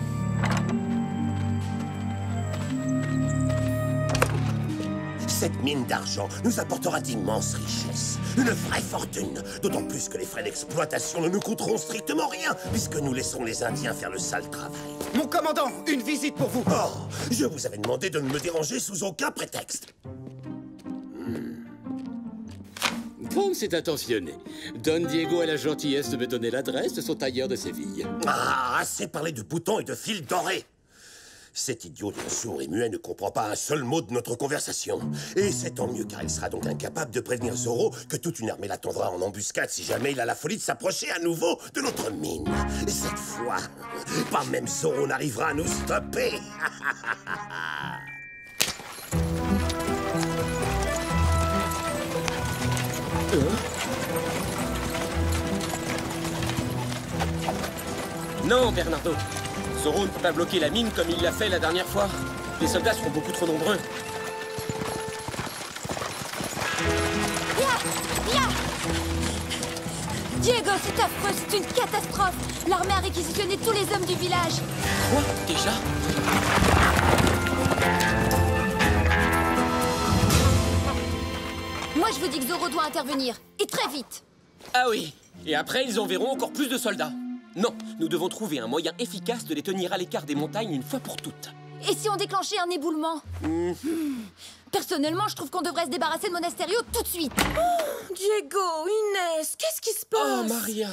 Cette mine d'argent nous apportera d'immenses richesses. Une vraie fortune. D'autant plus que les frais d'exploitation ne nous coûteront strictement rien, puisque nous laisserons les Indiens faire le sale travail. Mon commandant, une visite pour vous. Oh, je vous avais demandé de ne me déranger sous aucun prétexte. Comme c'est intentionné, Don Diego a la gentillesse de me donner l'adresse de son tailleur de Séville. Ah, assez parlé de boutons et de fils dorés. Cet idiot de sourd et muet ne comprend pas un seul mot de notre conversation. Et c'est tant mieux, car il sera donc incapable de prévenir Zoro que toute une armée l'attendra en embuscade si jamais il a la folie de s'approcher à nouveau de notre mine. Cette fois, pas même Zoro n'arrivera à nous stopper. Non, Bernardo. Zoro ne peut pas bloquer la mine comme il l'a fait la dernière fois. Les soldats seront beaucoup trop nombreux. Viens! Diego, c'est affreux, c'est une catastrophe. L'armée a réquisitionné tous les hommes du village. Quoi? Déjà? Moi, je vous dis que Zoro doit intervenir. Et très vite. Ah oui. Et après, ils enverront encore plus de soldats. Non, nous devons trouver un moyen efficace de les tenir à l'écart des montagnes une fois pour toutes. Et si on déclenchait un éboulement? Personnellement, je trouve qu'on devrait se débarrasser de Monasterio tout de suite. Oh, Diego, Inès, qu'est-ce qui se passe? Oh, Maria,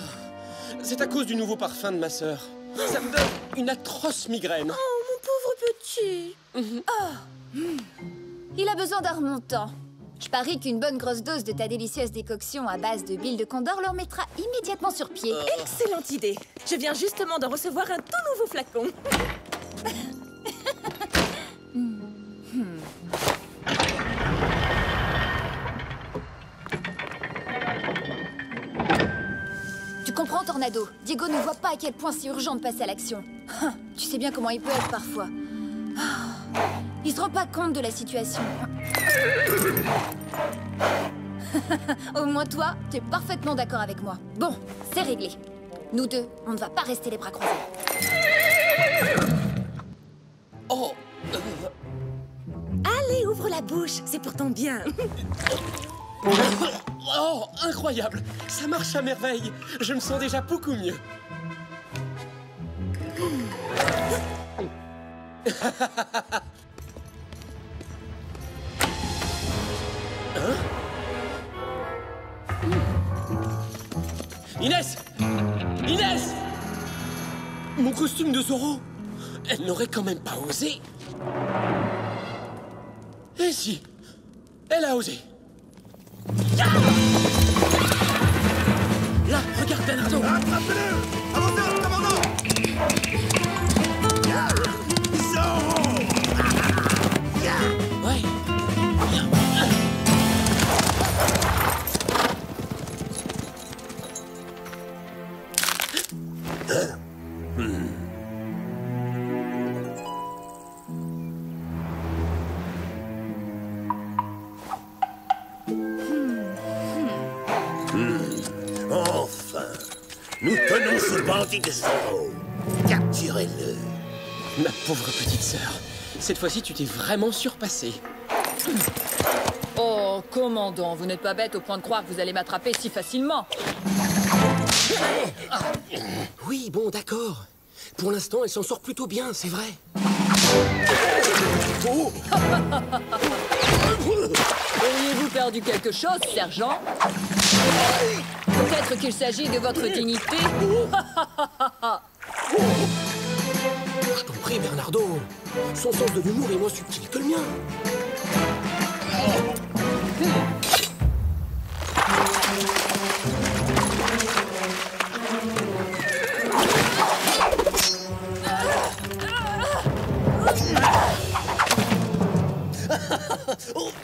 c'est à cause du nouveau parfum de ma sœur. Ça me donne une atroce migraine. Oh, mon pauvre petit. Il a besoin d'un remontant. Je parie qu'une bonne grosse dose de ta délicieuse décoction à base de bile de condor le remettra immédiatement sur pied. Excellente idée. Je viens justement d'en recevoir un tout nouveau flacon. Tu comprends, Tornado? Diego ne voit pas à quel point c'est urgent de passer à l'action. Tu sais bien comment il peut être parfois. Il se rend pas compte de la situation. Au moins toi, tu es parfaitement d'accord avec moi. Bon, c'est réglé. Nous deux, on ne va pas rester les bras croisés. Oh Allez, ouvre la bouche, c'est pour ton bien. Oh, incroyable! Ça marche à merveille. Je me sens déjà beaucoup mieux. Hein? Inès! Inès! Mon costume de Zoro! Elle n'aurait quand même pas osé. Et si? Elle a osé. Là, regarde Bernardo! Attrapez-le! Avancez, commandant! Zoro! Ouais. Enfin! Nous tenons ce bandit de Zoro! Capturez-le! Ma pauvre petite sœur, cette fois-ci tu t'es vraiment surpassée. Oh, commandant, vous n'êtes pas bête au point de croire que vous allez m'attraper si facilement. Oui, bon, d'accord. Pour l'instant, elle s'en sort plutôt bien, c'est vrai. Auriez-vous perdu quelque chose, sergent? Peut-être qu'il s'agit de votre dignité. Je t'en prie, Bernardo. Son sens de l'humour est moins subtil que le mien.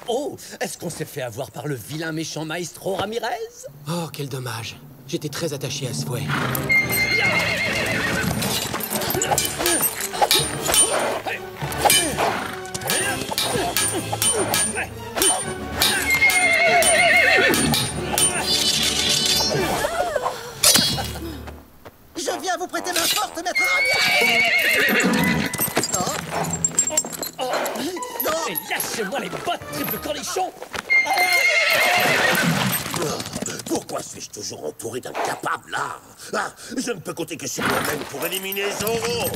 Oh, est-ce qu'on s'est fait avoir par le vilain méchant Maestro Ramirez? Oh, quel dommage. J'étais très attaché à ce fouet. Je viens vous prêter main forte, maître Ramirez! Non. Et lâchez-moi les bottes, triple cornichon! Pourquoi suis-je toujours entouré d'incapables, là? Ah, je ne peux compter que sur moi-même pour éliminer Zoro.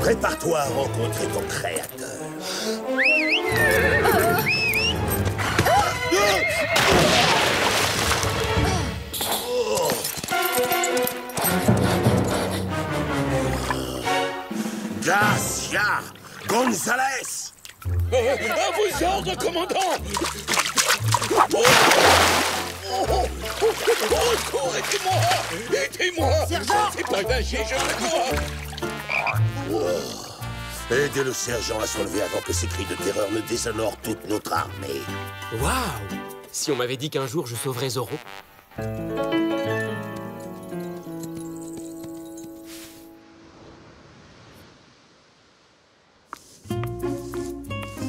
Prépare-toi à rencontrer ton créateur. Garcia Gonzalez. À vos ordres, commandant. Au secours, aidez-moi. Aidez-moi. C'est pas nager, je me noie. Aidez le sergent à se relever avant que ces cris de terreur ne déshonorent toute notre armée. Waouh! Si on m'avait dit qu'un jour je sauverais Zoro.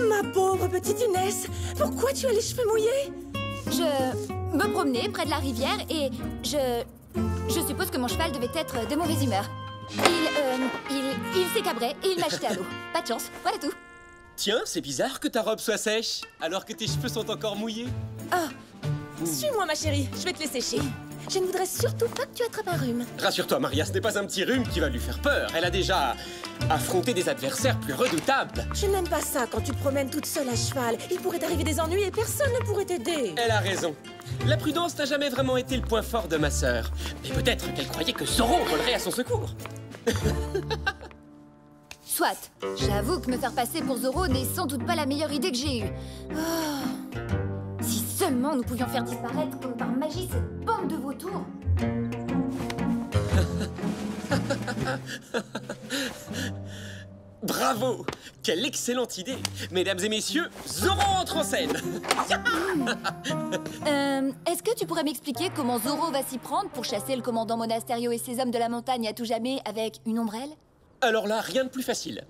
Ma pauvre petite Inès, pourquoi tu as les cheveux mouillés? Je me promenais près de la rivière et je suppose que mon cheval devait être de mauvaise humeur. Il s'est cabré et il m'a jeté à l'eau. Pas de chance, voilà tout. Tiens, c'est bizarre que ta robe soit sèche, alors que tes cheveux sont encore mouillés. Ah, suis-moi ma chérie, je vais te les sécher. Je ne voudrais surtout pas que tu attrapes un rhume. Rassure-toi, Maria, ce n'est pas un petit rhume qui va lui faire peur. Elle a déjà affronté des adversaires plus redoutables. Je n'aime pas ça quand tu te promènes toute seule à cheval. Il pourrait t'arriver des ennuis et personne ne pourrait t'aider. Elle a raison. La prudence n'a jamais vraiment été le point fort de ma sœur. Mais peut-être qu'elle croyait que Zoro volerait à son secours. Soit, j'avoue que me faire passer pour Zoro n'est sans doute pas la meilleure idée que j'ai eue. Oh. Si seulement nous pouvions faire disparaître comme par magie cette bande de vautours. Bravo! Quelle excellente idée! Mesdames et messieurs, Zoro entre en scène. Est-ce que tu pourrais m'expliquer comment Zoro va s'y prendre pour chasser le commandant Monasterio et ses hommes de la montagne à tout jamais avec une ombrelle? Alors là, rien de plus facile.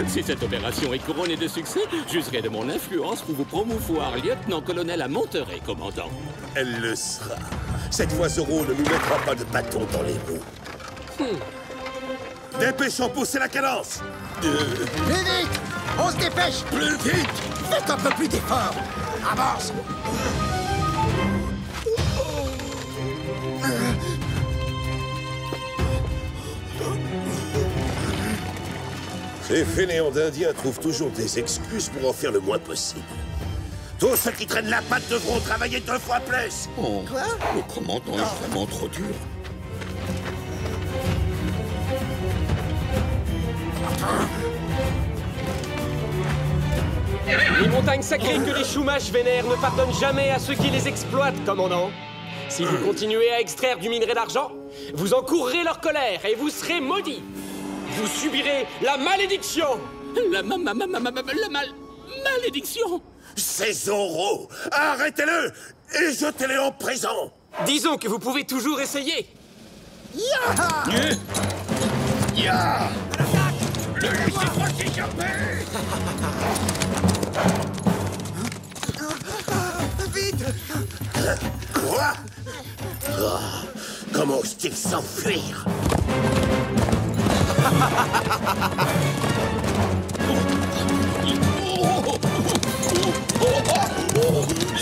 Si cette opération est couronnée de succès, j'userai de mon influence pour vous promouvoir lieutenant-colonel à Monterey, commandant. Elle le sera. Cette fois, Zoro ne nous mettra pas de bâton dans les roues. Dépêchons, poussez la cadence. Plus vite! On se dépêche! Plus vite! Faites un peu plus d'efforts! Avance! Ces fainéants d'Indiens trouvent toujours des excuses pour en faire le moins possible. Tous ceux qui traînent la patte devront travailler 2 fois plus. Oh, quoi? Le commandant est vraiment trop dur. Les montagnes sacrées que les Chumash vénèrent ne pardonnent jamais à ceux qui les exploitent, commandant. Si vous continuez à extraire du minerai d'argent, vous encourrez leur colère et vous serez maudits. Vous subirez la malédiction. La malédiction. C'est Zoro. Arrêtez-le et jetez-le en prison. Disons que vous pouvez toujours essayer. Ya! Le laissez-moi s'échapper! Vite! Quoi? Oh, comment ose-t-il s'enfuir?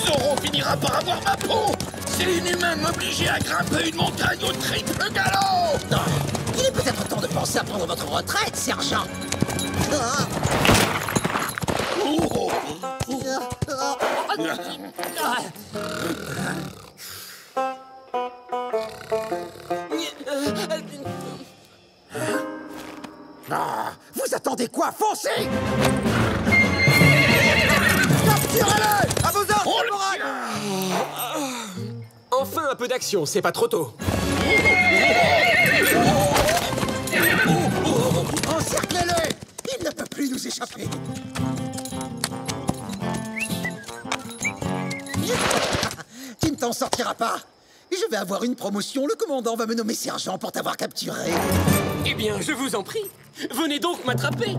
Zoro finira par avoir ma peau! C'est inhumain de m'obliger à grimper une montagne au triple galop! Non, il est peut-être temps de penser à prendre votre retraite, sergent! Ah, vous attendez quoi? Foncez! Capturez-le! À vos ordres, caporal! Enfin un peu d'action, c'est pas trop tôt. Encerclez-le! Il ne peut plus nous échapper. Tu ne t'en sortiras pas. Je vais avoir une promotion. Le commandant va me nommer sergent pour t'avoir capturé. Eh bien, je vous en prie. Venez donc m'attraper.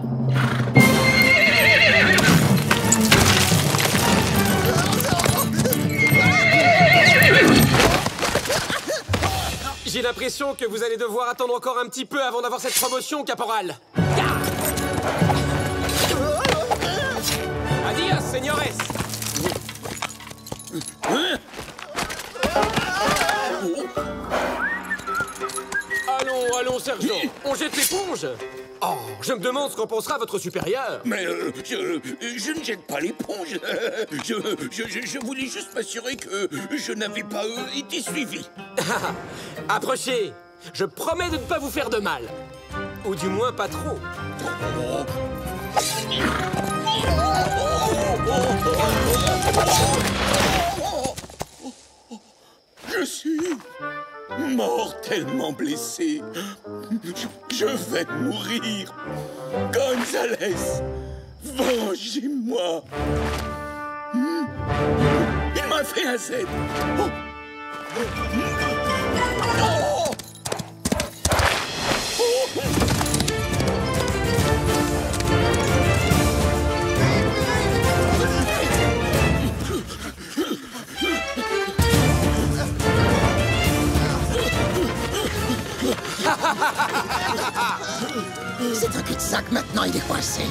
J'ai l'impression que vous allez devoir attendre encore un petit peu avant d'avoir cette promotion, caporal. Adios, señores. Allons, sergent. On jette l'éponge. Oh, je me demande ce qu'en pensera votre supérieur. Mais je ne jette pas l'éponge. Je voulais juste m'assurer que je n'avais pas été suivi. Approchez. Je promets de ne pas vous faire de mal. Ou du moins pas trop. Je suis mortellement blessé. Je vais mourir. Gonzalez, vengez-moi. Il m'a fait un Z. Oh. Oh. C'est un cul-de-sac, maintenant il est coincé.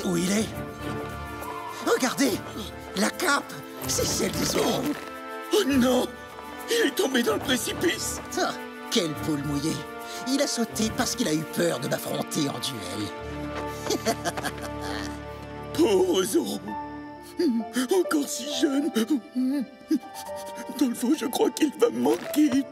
Où il est? Regardez! La cape! C'est celle des Zorro! Oh non! Il est tombé dans le précipice! Ah, quelle poule mouillée! Il a sauté parce qu'il a eu peur de m'affronter en duel. Pauvre Zorro! Encore si jeune! Dans le fond, je crois qu'il va me manquer.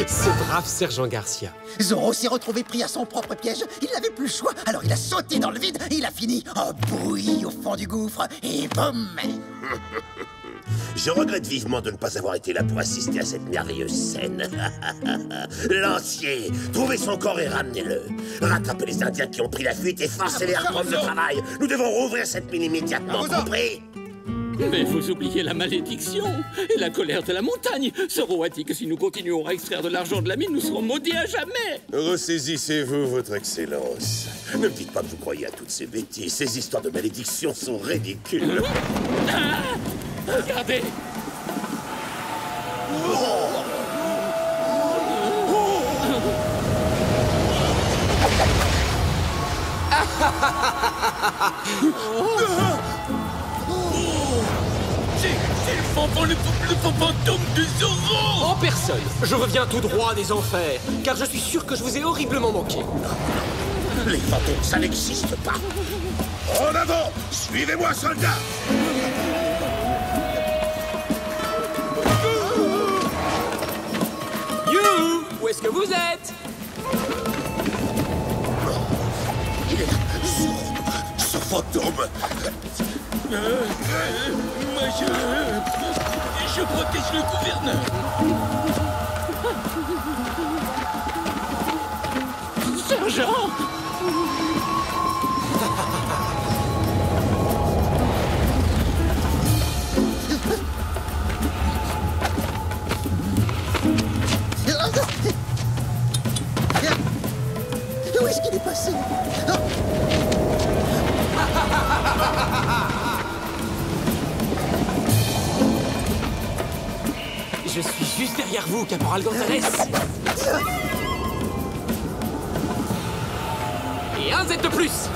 Ce brave sergent Garcia. Zorro s'est retrouvé pris à son propre piège. Il n'avait plus le choix, alors il a sauté dans le vide. Et il a fini en bouillie au fond du gouffre. Et boum! Je regrette vivement de ne pas avoir été là pour assister à cette merveilleuse scène. Lancier, trouvez son corps et ramenez-le. Rattrapez les Indiens qui ont pris la fuite et forcez-les à reprendre le travail. Nous devons rouvrir cette mine immédiatement, compris? Mais vous oubliez la malédiction et la colère de la montagne. Zorro a dit que si nous continuons à extraire de l'argent de la mine, nous serons maudits à jamais. Ressaisissez-vous, votre excellence. Ne me dites pas que vous croyez à toutes ces bêtises. Ces histoires de malédiction sont ridicules. Ah, regardez. C'est le fantôme de Zorro! En personne, je reviens tout droit des enfers, car je suis sûr que je vous ai horriblement manqué. Les fantômes, ça n'existe pas. En avant! Suivez-moi, soldats! You! Où est-ce que vous êtes? Il est là, ce fantôme! Moi, je protège le gouverneur. Sergent! Où est-ce qu'il est passé? Je suis juste derrière vous, caporal Gonzalez. Et un Z de plus.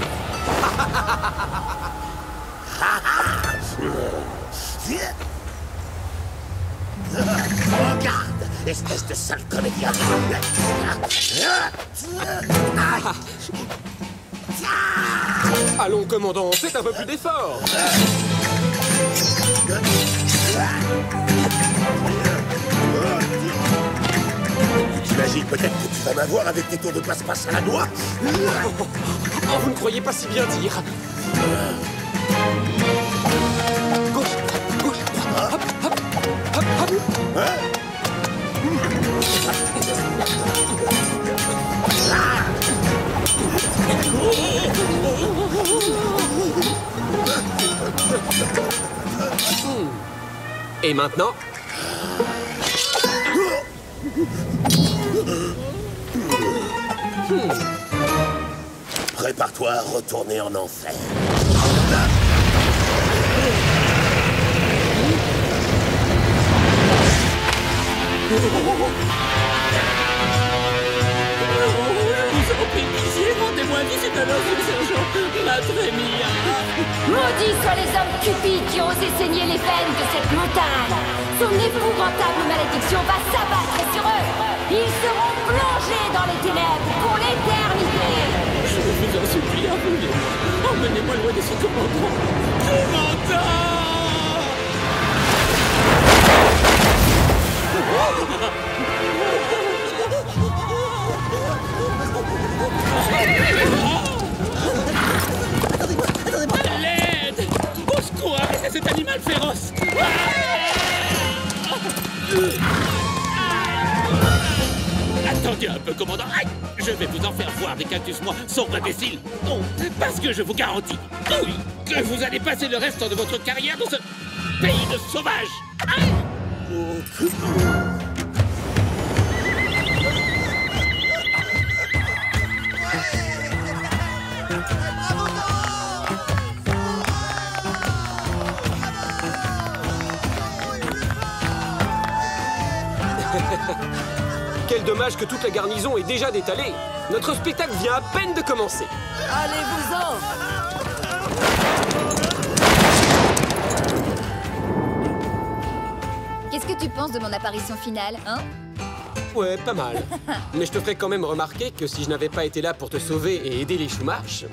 espèce de sale comédien. Allons, commandant, faites un peu plus d'effort. T'imagines peut-être que tu vas m'avoir avec tes tours de passe-passe à la noix? Oh, vous ne croyez pas si bien dire. Gauche, gauche, hop, hop, hop, hop. Et maintenant? Prépare-toi à retourner en enfer. Rendez-moi visite à l'ordre du sergent, ma Trémilla. Maudits soient les hommes cupides qui ont osé saigner les veines de cette montagne. Son épouvantable malédiction va s'abattre sur eux. Ils seront plongés dans les ténèbres pour l'éternité. Je vous en supplie, emmenez-moi loin de ce commandant. Commandant! L'aide! Au secours, arrêtez cet animal féroce! Attendez un peu, commandant. Aïe! Je vais vous en faire voir des cactus, moi, sombre imbécile. Non, parce que je vous garantis, oui, que vous allez passer le reste de votre carrière dans ce pays de sauvages. Aïe! Quel dommage que toute la garnison est déjà détalée. Notre spectacle vient à peine de commencer. Allez-vous-en! Qu'est-ce que tu penses de mon apparition finale, hein? Ouais, pas mal. Mais je te ferai quand même remarquer que si je n'avais pas été là pour te sauver et aider les Chumash...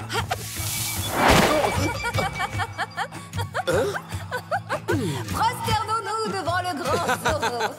Prosternons-nous devant le grand Zorro.